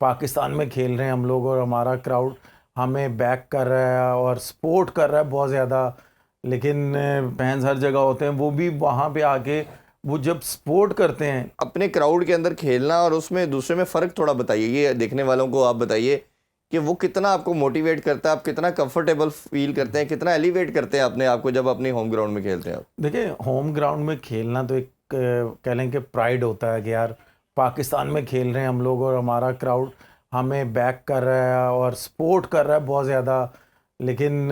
पाकिस्तान में खेल रहे हैं हम लोग और हमारा क्राउड हमें बैक कर रहा है और सपोर्ट कर रहा है बहुत ज़्यादा। लेकिन फैंस हर जगह होते हैं, वो भी वहाँ पे आके वो जब सपोर्ट करते हैं। अपने क्राउड के अंदर खेलना और उसमें दूसरे में फ़र्क थोड़ा बताइए, ये देखने वालों को आप बताइए कि वो कितना आपको मोटिवेट करता है, आप कितना कंफर्टेबल फील करते हैं, कितना एलिवेट करते हैं अपने आप को जब अपने होम ग्राउंड में खेलते हैं आप। देखिए, होम ग्राउंड में खेलना तो एक कह लें कि प्राइड होता है कि यार पाकिस्तान में खेल रहे हैं हम लोग और हमारा क्राउड हमें बैक कर रहा है और सपोर्ट कर रहा है बहुत ज़्यादा। लेकिन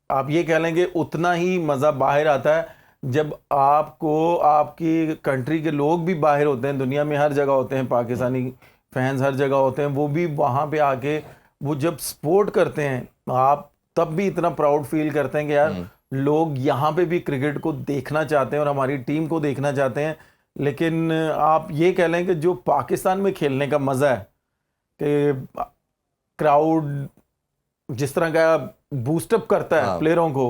आप ये कह लें कि उतना ही मज़ा बाहर आता है जब आपको आपकी कंट्री के लोग भी बाहर होते हैं, दुनिया में हर जगह होते हैं, पाकिस्तानी फैंस हर जगह होते हैं, वो भी वहाँ पे आके वो जब सपोर्ट करते हैं, आप तब भी इतना प्राउड फील करते हैं कि यार लोग यहाँ पे भी क्रिकेट को देखना चाहते हैं और हमारी टीम को देखना चाहते हैं। लेकिन आप ये कह लें कि जो पाकिस्तान में खेलने का मज़ा है कि क्राउड जिस तरह का बूस्टअप करता है प्लेयरों को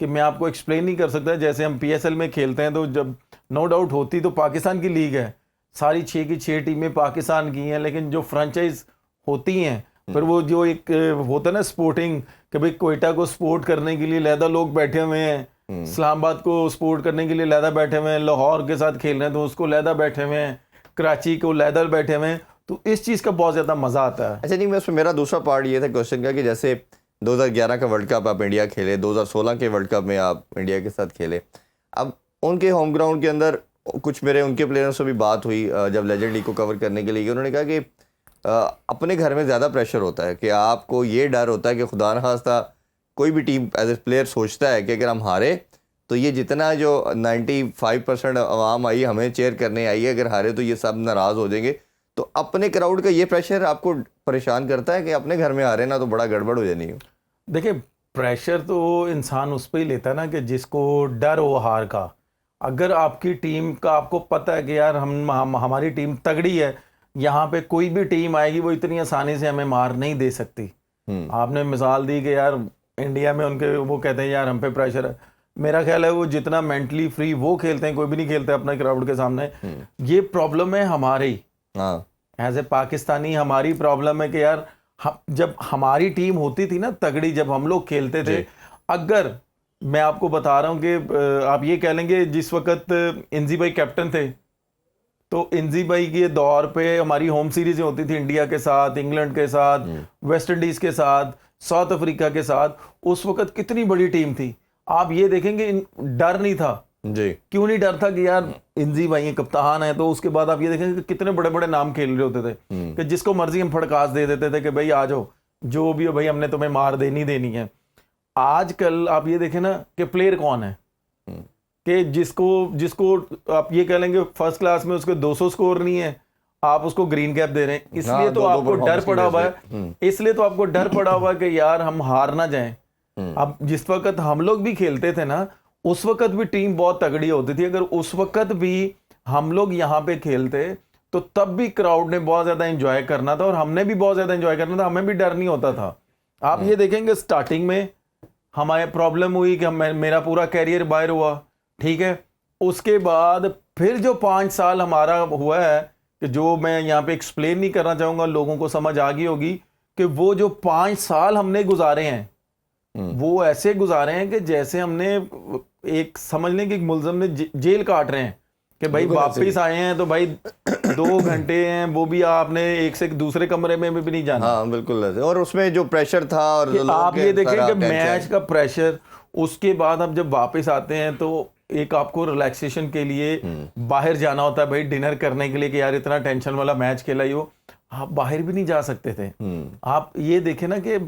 कि मैं आपको एक्सप्लेन नहीं कर सकता। जैसे हम पीएसएल में खेलते हैं तो जब नो डाउट होती तो पाकिस्तान की लीग है, सारी 6 की 6 टीमें पाकिस्तान की हैं, लेकिन जो फ्रेंचाइज होती हैं फिर वो जो एक होता है ना स्पोर्टिंग कि भाई कोयटा को सपोर्ट करने के लिए लहदा लोग बैठे हुए हैं, इस्लामाबाद को सपोर्ट करने के लिए लहदा बैठे हुए हैं, लाहौर के साथ खेल रहे हैं तो उसको लहदा बैठे हुए हैं, कराची को लहदा बैठे हुए हैं। तो इस चीज़ का बहुत ज़्यादा मज़ा आता है। अच्छा, नहीं, मैं उसमें मेरा दूसरा पार्ट ये था क्वेश्चन का कि जैसे 2011 का वर्ल्ड कप आप इंडिया खेले, 2016 के वर्ल्ड कप में आप इंडिया के साथ खेले, अब उनके होम ग्राउंड के अंदर कुछ मेरे उनके प्लेयरों से भी बात हुई जब लेजेंड लीग को कवर करने के लिए, उन्होंने कहा कि अपने घर में ज़्यादा प्रेशर होता है कि आपको ये डर होता है कि खुदा न खास्ता कोई भी टीम एज ए प्लेयर सोचता है कि अगर हम हारे तो ये जितना जो 95% आवाम आई हमें चेयर करने आई है, अगर हारे तो ये सब नाराज़ हो जाएंगे। तो अपने क्राउड का ये प्रेशर आपको परेशान करता है कि अपने घर में हारे ना तो बड़ा गड़बड़ हो जानी हो। देखिए, प्रेशर तो इंसान उस पर ही लेता है ना कि जिसको डर हो हार का। अगर आपकी टीम का आपको पता है कि यार हमारी टीम तगड़ी है, यहाँ पे कोई भी टीम आएगी वो इतनी आसानी से हमें मार नहीं दे सकती। आपने मिसाल दी कि यार इंडिया में उनके वो कहते हैं यार हम पे प्रेशर है। मेरा ख्याल है वो जितना मेंटली फ्री वो खेलते हैं, कोई भी नहीं खेलते अपने क्राउड के सामने। ये प्रॉब्लम है हमारी, एज ए पाकिस्तानी हमारी प्रॉब्लम है कि यार जब हमारी टीम होती थी ना तगड़ी, जब हम लोग खेलते थे, अगर मैं आपको बता रहा हूं कि आप ये कह लेंगे जिस वक्त इंजी भाई कैप्टन थे तो इंजी भाई के दौर पे हमारी होम सीरीज होती थी इंडिया के साथ, इंग्लैंड के साथ, वेस्ट इंडीज के साथ, साउथ अफ्रीका के साथ। उस वक्त कितनी बड़ी टीम थी, आप ये देखेंगे डर नहीं था जी। क्यों नहीं डर था कि यार इंजी भाई कप्तान है। तो उसके बाद आप ये देखेंगे कि कितने बड़े बड़े नाम खेल रहे होते थे कि जिसको मर्जी हम फड़कास दे देते थे कि भाई आ जाओ, जो भी हो भाई हमने तुम्हें मार देनी है। आजकल आप ये देखें ना कि प्लेयर कौन है कि जिसको आप ये कह लेंगे फर्स्ट क्लास में उसके 200 स्कोर नहीं है, आप उसको ग्रीन कैप दे रहे हैं। इसलिए तो आपको डर पड़ा हुआ है, इसलिए तो आपको डर पड़ा हुआ है कि यार हम हार ना जाएं। अब जिस वक्त हम लोग भी खेलते थे ना, उस वक्त भी टीम बहुत तगड़ी होती थी। अगर उस वक्त भी हम लोग यहाँ पे खेलते तो तब भी क्राउड ने बहुत ज्यादा एंजॉय करना था और हमने भी बहुत ज्यादा एंजॉय करना था, हमें भी डर नहीं होता था। आप ये देखेंगे स्टार्टिंग में हमारे प्रॉब्लम हुई कि मेरा पूरा कैरियर बाहर हुआ, ठीक है। उसके बाद फिर जो 5 साल हमारा हुआ है कि जो मैं यहाँ पे एक्सप्लेन नहीं करना चाहूंगा, लोगों को समझ आ गई होगी कि वो जो 5 साल हमने गुजारे हैं वो ऐसे गुजारे हैं कि जैसे हमने एक समझ लें कि एक मुलजम ने जेल काट रहे हैं कि भाई वापस आए हैं तो भाई 2 घंटे हैं, वो भी आपने एक से दूसरे कमरे में भी नहीं जाना। हाँ बिल्कुल। और उसमें जो प्रेशर था और आप ये देखें कि मैच का प्रेशर, उसके बाद आप जब वापस आते हैं तो एक आपको रिलैक्सेशन के लिए बाहर जाना होता है भाई, डिनर करने के लिए कि यार इतना टेंशन वाला मैच खेला ही हो, आप बाहर भी नहीं जा सकते थे। आप ये देखें ना कि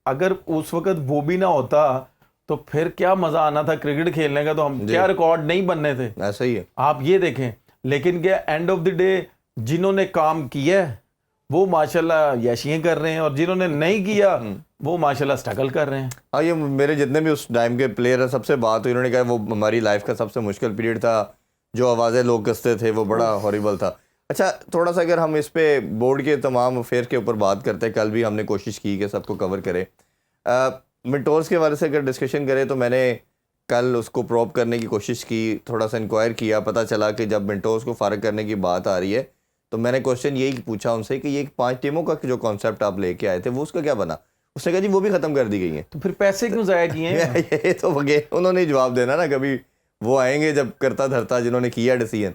अगर उस वक्त वो भी ना होता तो फिर क्या मजा आना था क्रिकेट खेलने का, तो हम क्या रिकॉर्ड नहीं बनने थे। ऐसा ही है, आप ये देखें। लेकिन क्या एंड ऑफ द डे जिन्होंने काम किया वो माशाल्लाह यशियां कर रहे हैं और जिन्होंने नहीं किया वो माशाल्लाह स्ट्रगल कर रहे हैं। हाँ, ये मेरे जितने भी उस टाइम के प्लेयर हैं सबसे बात हुई, उन्होंने कहा वो हमारी लाइफ का सबसे मुश्किल पीरियड था, जो आवाज़ें लोग कसते थे वो बड़ा हॉरिबल था। अच्छा, थोड़ा सा अगर हम इस पे बोर्ड के तमाम अफेयर के ऊपर बात करते हैं, कल भी हमने कोशिश की कि सबको कवर करें। मिनटोर्स के बारे से अगर डिस्कशन करें तो मैंने कल उसको प्रोब करने की कोशिश की, थोड़ा सा इंक्वायर किया, पता चला कि जब मिनटोर्स को फ़ारग करने की बात आ रही है तो मैंने क्वेश्चन यही पूछा उनसे कि ये 5 टीमों का जो कॉन्सेप्ट आप लेके आए थे वो उसका क्या बना? उसने कहा जी वो भी ख़त्म कर दी गई है। तो फिर पैसे क्यों ज़ाया किए हैं? ये तो उन्होंने जवाब देना ना, कभी वो आएंगे जब करता धरता जिन्होंने किया डिसीजन।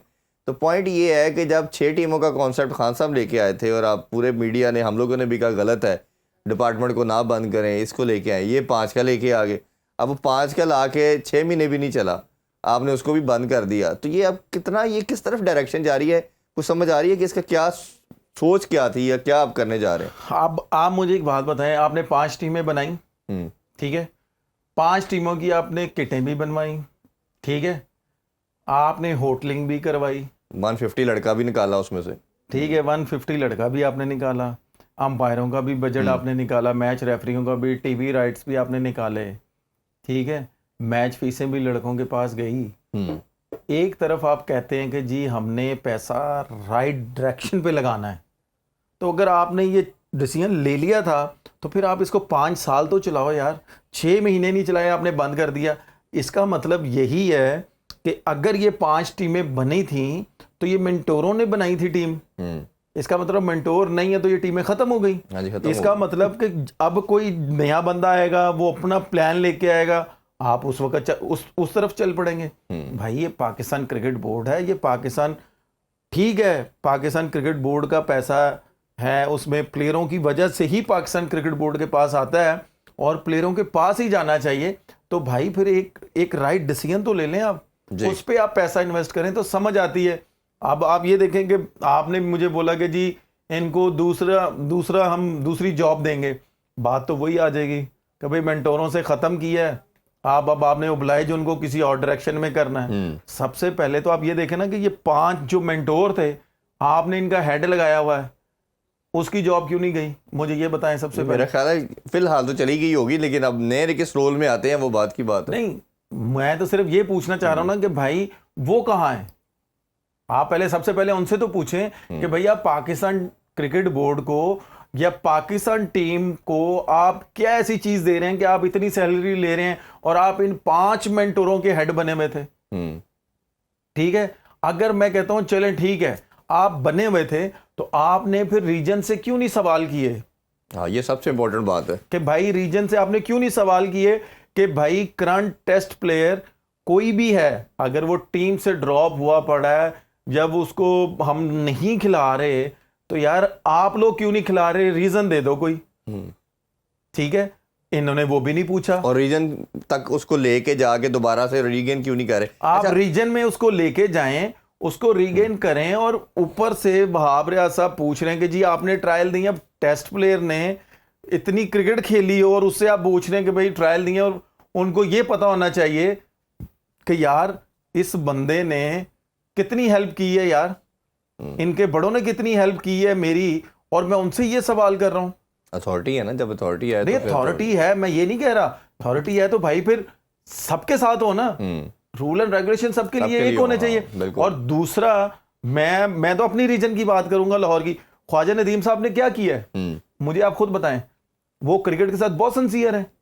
तो पॉइंट ये है कि जब 6 टीमों का कॉन्सेप्ट खान साहब लेके आए थे और आप पूरे मीडिया ने, हम लोगों ने भी कहा गलत है, डिपार्टमेंट को ना बंद करें, इसको लेके आए, ये 5 का लेके आ गए। अब वो 5 का ला के 6 महीने भी नहीं चला, आपने उसको भी बंद कर दिया। तो ये अब कितना, ये किस तरफ डायरेक्शन जा रही है? कुछ समझ आ रही है कि इसका क्या सोच क्या थी या क्या आप करने जा रहे हैं? अब आप मुझे एक बात बताएं, आपने 5 टीमें बनाई, ठीक है, 5 टीमों की आपने किटें भी बनवाई, ठीक है, आपने होटलिंग भी करवाई, 150 लड़का भी निकाला उसमें से, ठीक है, 150 लड़का भी आपने निकाला, अंपायरों का भी बजट आपने निकाला, मैच रेफरियों का भी, टीवी राइट्स भी आपने निकाले, ठीक है, मैच फीसें भी लड़कों के पास गई। एक तरफ आप कहते हैं कि जी हमने पैसा राइट डायरेक्शन पे लगाना है, तो अगर आपने ये डिसीजन ले लिया था तो फिर आप इसको 5 साल तो चलाओ यार, 6 महीने नहीं चलाए, आपने बंद कर दिया। इसका मतलब यही है कि अगर ये 5 टीमें बनी थी तो ये मेंटोरों ने बनाई थी टीम, इसका मतलब मेंटोर नहीं है तो ये टीमें खत्म हो गई। हाँ जी, खत्म इसका हो मतलब कि अब कोई नया बंदा आएगा, वो अपना प्लान लेके आएगा, आप उस वक्त उस तरफ चल पड़ेंगे। भाई ये पाकिस्तान क्रिकेट बोर्ड है, ये पाकिस्तान, ठीक है, पाकिस्तान क्रिकेट बोर्ड का पैसा है, उसमें प्लेयरों की वजह से ही पाकिस्तान क्रिकेट बोर्ड के पास आता है और प्लेयरों के पास ही जाना चाहिए। तो भाई फिर एक राइट डिसीजन तो ले लें आप, उस पर आप पैसा इन्वेस्ट करें तो समझ आती है। अब आप ये देखें कि आपने मुझे बोला कि जी इनको दूसरा हम दूसरी जॉब देंगे, बात तो वही आ जाएगी कि भाई मेंटोरों से ख़त्म किया है, अब आपने ओब्लाइज उनको किसी और डायरेक्शन में करना है। सबसे पहले तो आप ये देखें ना कि ये 5 जो मेंटोर थे, आपने इनका हेड लगाया हुआ है, उसकी जॉब क्यों नहीं गई? मुझे ये बताएं सबसे पहले। मेरा ख्याल है फिलहाल तो चली गई होगी, लेकिन अब नए किस रोल में आते हैं वो बात की बात है। नहीं, मैं तो सिर्फ ये पूछना चाह रहा हूं ना कि भाई वो कहाँ है। आप पहले सबसे पहले उनसे तो पूछें कि भैया पाकिस्तान क्रिकेट बोर्ड को या पाकिस्तान टीम को आप क्या ऐसी चीज दे रहे हैं कि आप इतनी सैलरी ले रहे हैं और आप इन 5 मेंटोरों के हेड बने हुए थे। ठीक है, अगर मैं कहता हूं चलें ठीक है आप बने हुए थे तो आपने फिर रीजन से क्यों नहीं सवाल किए? हाँ, ये सबसे इंपॉर्टेंट बात है कि भाई रीजन से आपने क्यों नहीं सवाल किए कि भाई करंट टेस्ट प्लेयर कोई भी है, अगर वो टीम से ड्रॉप हुआ पड़ा है, जब उसको हम नहीं खिला रहे तो यार आप लोग क्यों नहीं खिला रहे, रीजन दे दो कोई। ठीक है, इन्होंने वो भी नहीं पूछा। और रीजन तक उसको लेके जाके दोबारा से रीगेन क्यों नहीं करे? आप रीजन में उसको लेके जाएं, उसको रीगेन करें, और ऊपर से वहाब रियाज साहब पूछ रहे हैं कि जी आपने ट्रायल दी, अब टेस्ट प्लेयर ने इतनी क्रिकेट खेली और उससे आप पूछ रहे हैं कि भाई ट्रायल दिए, और उनको ये पता होना चाहिए कि यार इस बंदे ने कितनी हेल्प की है, यार इनके बड़ों ने कितनी हेल्प की है मेरी, और मैं उनसे ये सवाल कर रहा हूं। अथॉरिटी है ना, जब अथॉरिटी है नहीं, अथॉरिटी है, मैं ये नहीं कह रहा, अथॉरिटी है तो भाई फिर सबके साथ हो ना, रूल एंड रेगुलेशन सबके लिए एक होने चाहिए। और दूसरा मैं तो अपनी रीजन की बात करूंगा, लाहौर की। ख्वाजा नदीम साहब ने क्या किया है मुझे आप खुद बताएं, वो क्रिकेट के साथ बहुत सिंसियर है,